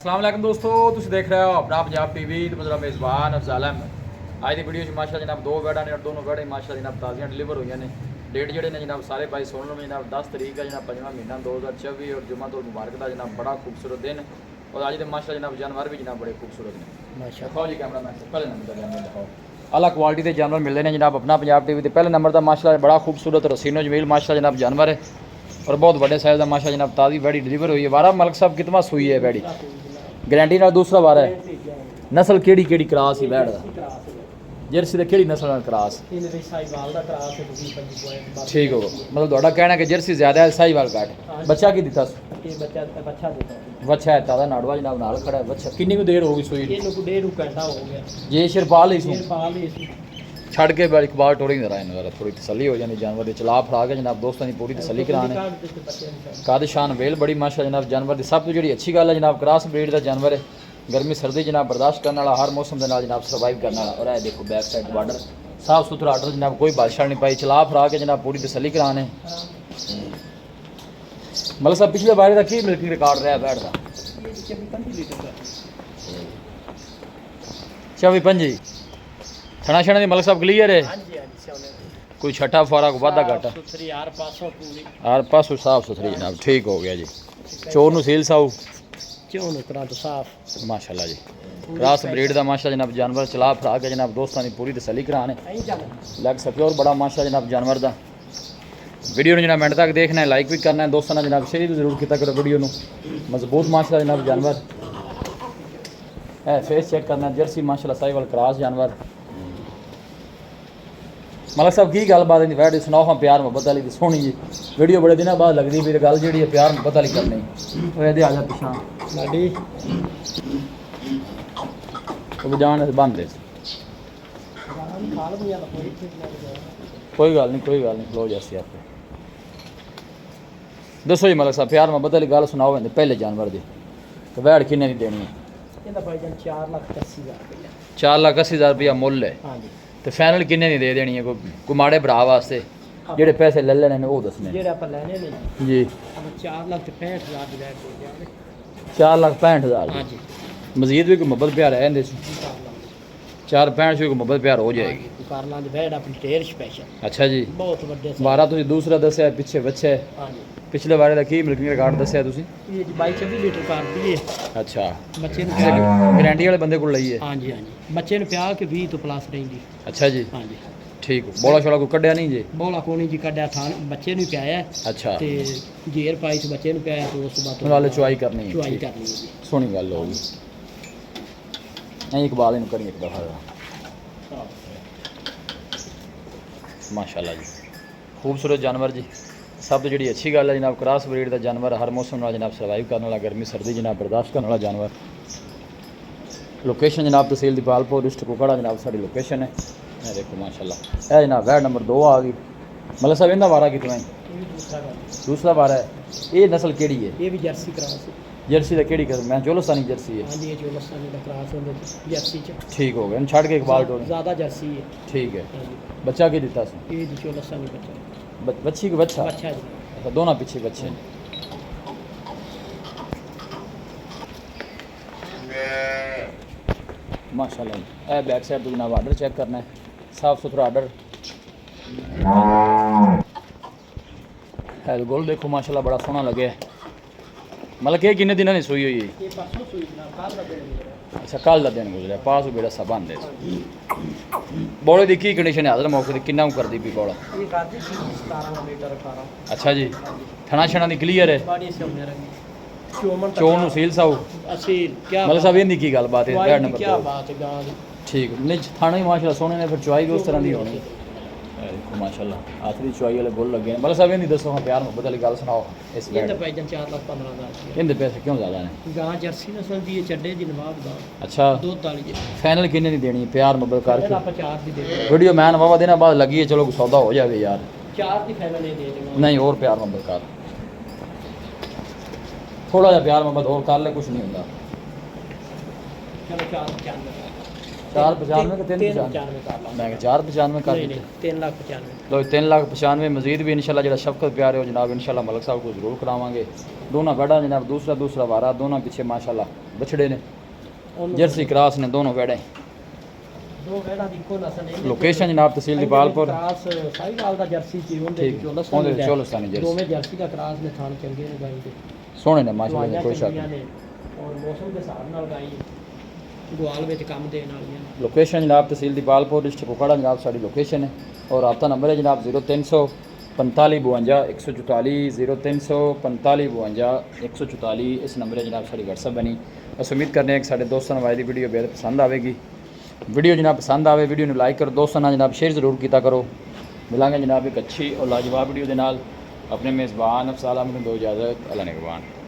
अस्सलाम वालेकुम दोस्तों, तुम देख रहे हो अपना पंजाब टीवी। तो मेरा मेज़बान अफजाल अहमद। आज की वीडियो माशाअल्लाह जनाब दो बैडा ने और दोनों बैडे माशाअल्लाह जनाब ताज़ियाँ डिलीवर हुई ने। डेट जोड़े ने जनाब सारे भाई सुन लो जनाब 10 तरीक है जनाब 5वां महीना 2024 और जुम्मा तो मुबारक का जनाब बड़ा खूबसूरत दिन। और आज के माशाअल्लाह जनाब जानवर भी जनाब बड़े खूबसूरत ने। दिखाओ जी कैमरा मैन पहले नंबर का जानवर दिखाओ। अलग क्वालिटी के जानवर मिलते हैं जनाब अपना पंजाब टीवी के पहले नंबर का माशाअल्लाह बड़ा खूबसूरत रसीनो जमील माशाअल्लाह जनाब जानवर है और बहुत बड़े साइज़ का माशाअल्लाह जनाब ताज़ी बैड़ी डिलीवर हुई है। वारा मलक साहब कितना सुई है बैड़ी गारंटी नाल दूसरा बार है। नस्ल केड़ी केड़ी क्रास ही बैठ दा जर्सी दा केड़ी नस्ल नाल क्रास ठीक हो मतलब थोड़ा कहना कि जर्सी ज्यादा है साहिवाल घट। बच्चा की दिता बच्चा है तादा नाड़वा जनाब नाल खड़ा है। बच्चा कितनी को देर होगी सुई ये शिरपाल ही छड़ के एक बार टोरी रहा थोड़ी तसली हो जाती जानवर की चला फड़ा के जनाब दोस्तों की पूरी तसली कराने काद शान वेल बड़ी माशा जनाब जानवर की सब तो जी अच्छी गल है जनाब क्रॉस ब्रीड का जानवर है। गर्मी सर्दी जनाब बर्दाश्त करने वाला हर मौसम के नाल जनाब सर्वाइव करने वाला। और है देखो बैक साइड बॉर्डर साफ सुथरा आर्डर जनाब कोई बादशाह नहीं पाई चला फड़ा के जनाब पूरी तसली कराने। मतलब सब पिछले बारे का की मिल्किंग रिकॉर्ड रहा बैठ का 24-25 छना छना मलक साहब क्लीयर है। कोई छठा फारा को वादा घाटा हर पासों साफ सुथरी जनाब ठीक हो गया जी। चोर नु सील साऊ माशाल्लाह जी क्रॉस ब्रीड का माशा जनाब जानवर चला फड़ा के जनाब दोस्तों की पूरी तसली कराने लग सके। और बड़ा माशा जनाब जानवर का वीडियो ने जनाब मिनट तक देखना है लाइक भी करना है दोस्तों ने जनाब शेयर भी जरूर किया करो वीडियो मजबूत माशा जनाब जानवर है। फेस चेक करना जर्सी माशाल्लाह साहिवाल क्रॉस जानवर। मलक साहब की गलबात नहीं बैठ सुनाओ हाँ प्यार मुहब्बत वाली तो सोहनी जी वीडियो बड़े दिनों बाद लगती भी गल जी प्यार मुहब्बत वाली करनी ये आ जा पिछा जान बंद है कोई गल नहीं खलो जैसी आप दसो जी मलक साहब प्यार मुहब्बत वाली गल सुनाओ पहले जानवर की तो वैड़ किन्ने की देनी है 4,80,000 रुपया मुल है तो फाइनल किन्ने की दे देनी है कोई माड़े भरा वास्ते जेडे पैसे ले लेने वो दसने जी 4,65,000 मजीद भी कोई मुहब्बत प्यार है 4,65 से कोई मुहब्बत प्यार हो जाएगी। अच्छा जी बारह तुम दूसरा दसिया पिछे बच्चे पिछले बारे का की मिल्किंग रिकॉर्ड दसिया तुसी 22-24 लीटर करती है। अच्छा बच्चे गारंटी वाले बंदे को लई है। हाँ जी बच्चे ने प्या के 20 तो प्लस रहेंगी। अच्छा जी हाँ जी ठीक बोला छोड़ा कोई कड्या नहीं जी बोला कोनी जी कड्या थान बच्चे ने प्याया अच्छा ते जेर पाई से बच्चे ने प्याया तो उस बात वाले चुआई करनी है चुआई करनी है जी सोहनी गल होगी नहीं इकबाल इन करी एक दफा माशाल्लाह जी खूबसूरत जानवर जी सब तो जी अच्छी गल है जनाब क्रॉस ब्रीड का जानवर हर मौसम में जनाब सर्वाइव करने वाला गर्मी सर्दी जनाब बर्दाश्त करने वाला जानवर। लोकेशन जनाब तहसील दीपालपुर डिस्ट्रिक्ट कुकड़ा जनाब साड़ी लोकेशन है। देखो माशाल्लाह है जनाब वैड नंबर 2 आ गई मतलब साहब इन्ना बारा कितना है दूसरा बारा है। ये नस्ल केड़ी है ये भी जर्सी क्रॉस है जर्सी का केड़ी कर मैं जोलस्तानी जर्सी है। हाँ जी ये जोलस्तानी का क्रॉस है जर्सी ठीक हो गया छड़ के एक बाल टोल ज़्यादा जर्सी है ठीक है। बच्चा की दिता ये जी जोलस्तानी बच्चा बच्ची को बच्चा अच्छा जी अच्छा दोनों पीछे बच्चे माशाल्लाह ए बैक साइड तो जनाब आर्डर चेक करना है साफ सुथरा आर्डर है गोल देखो माशाल्लाह बड़ा सोहना लगे मतलब कि किन्ने दिनों की सुई हुई है। अच्छा कल का दिन गुजरा पास बेड़ा सब बंद है बौले की की कंडीशन है मौके की किन्ना कर दी पी बौला अच्छा जी थना छना की क्लीयर है चोन सील साऊ मतलब सब इनकी की गलबात है नंबर ठीक नहीं थाना ही माशाल्लाह सोने ने फिर चुआई भी उस तरह की होनी माशाल्लाह आखिरी चुआई वाले गोल लगे मतलब सब इन्हीं दसो हाँ प्यार मुहब्बत वाली गल सुनाओ इस इनके पैसे क्यों ज़्यादा ने गां जर्सी नस्ल दी चड्डे दी नवाब दा अच्छा दूध वाली फाइनल किन्ने नहीं देनी प्यार मुहब्बत करके आप 4 दी दे वीडियो मैन वावा देना बाद लगी है चलो सौदा हो जाए यार 4 दी फाइनल दे देंगे नहीं और प्यार मुहब्बत कर थोड़ा जा प्यार मुहब्बत और कर ले कुछ नहीं होता चलो 4 95 495 ਕਿ 395 ਕਰ ਲਾ ਮੈਂ ਕਿਹਾ 495 ਕਰ ਨਹੀਂ ਦਿੱਤੇ ਨਹੀਂ 395 ਲੋ 395 ਮਜ਼ੀਦ ਵੀ ਇਨਸ਼ਾਅੱਲਾ ਜਿਹੜਾ ਸ਼ਫਕਤ ਪਿਆਰੇ ਹੋ ਜਨਾਬ ਇਨਸ਼ਾਅੱਲਾ ਮਲਕ ਸਾਹਿਬ को ਜ਼ਰੂਰ करावांगे दोनों बैठा जनाब दूसरा वारा दोनों पीछे माशाल्लाह बछड़े ने जर्सी क्रॉस ने दोनों बैठे ਦੋ ਵੈੜਾਂ ਦੀ ਇੱਕੋ ਨਸਲ ਹੈ लोकेशन जनाब तहसील दीपालपुर ਕ੍ਰਾਸ ਸਾਈ ਗੱਲ ਦਾ ਜਰਸੀ ਸੀ ਉਹਦੇ ठीक ਵਿੱਚੋਂ ਉਹਦੇ ਨਸਲ ਚੋਲਸਤਾਨੀ ਜਰसी ਦੋਵੇਂ ਜਰਸੀ ਦਾ ਕ੍ਰਾਸ ਨੇ ਥਾਣ ਚੰਗੇ ਨੇ ਗਾਈ ਦੇ सोहने ने माशाल्लाह कोई शक ਚੰਗੀਆਂ नहीं ਨੇ ਔਰ ਮੌਸਮ ਦੇ ਹਿਸਾਬ ਨਾਲ ਗਾਈ ਗੁਆਲ ਵਿੱਚ ਕੰਮ ਦੇਣ ਵਾਲੀਆਂ ਨੇ लोकेशन जनाब तहसील दीपालपुर डिस्ट्रिक्ट कुपवाड़ा जनाब साड़ी लोकेशन है और रब्ता नंबर है जनाब 0300 45 52 144 0300 45 52 144 इस नंबर है जनाब साड़ी व्हाट्सअप बनी बस उम्मीद करने हैं कि साढ़े दोस्तों ने वाली वीडियो बेहद पसंद आएगी वीडियो जनाब पसंद आवे वीडियो ने लाइक करो दोस्तों ना जनाब शेयर जरूर किया करो मिलांगे जनाब एक अच्छी और लाजवाब वीडियो के नाल अपने मेज़बान अफसाल अहमद को दो इजाज़त अल्लाह निगहबान।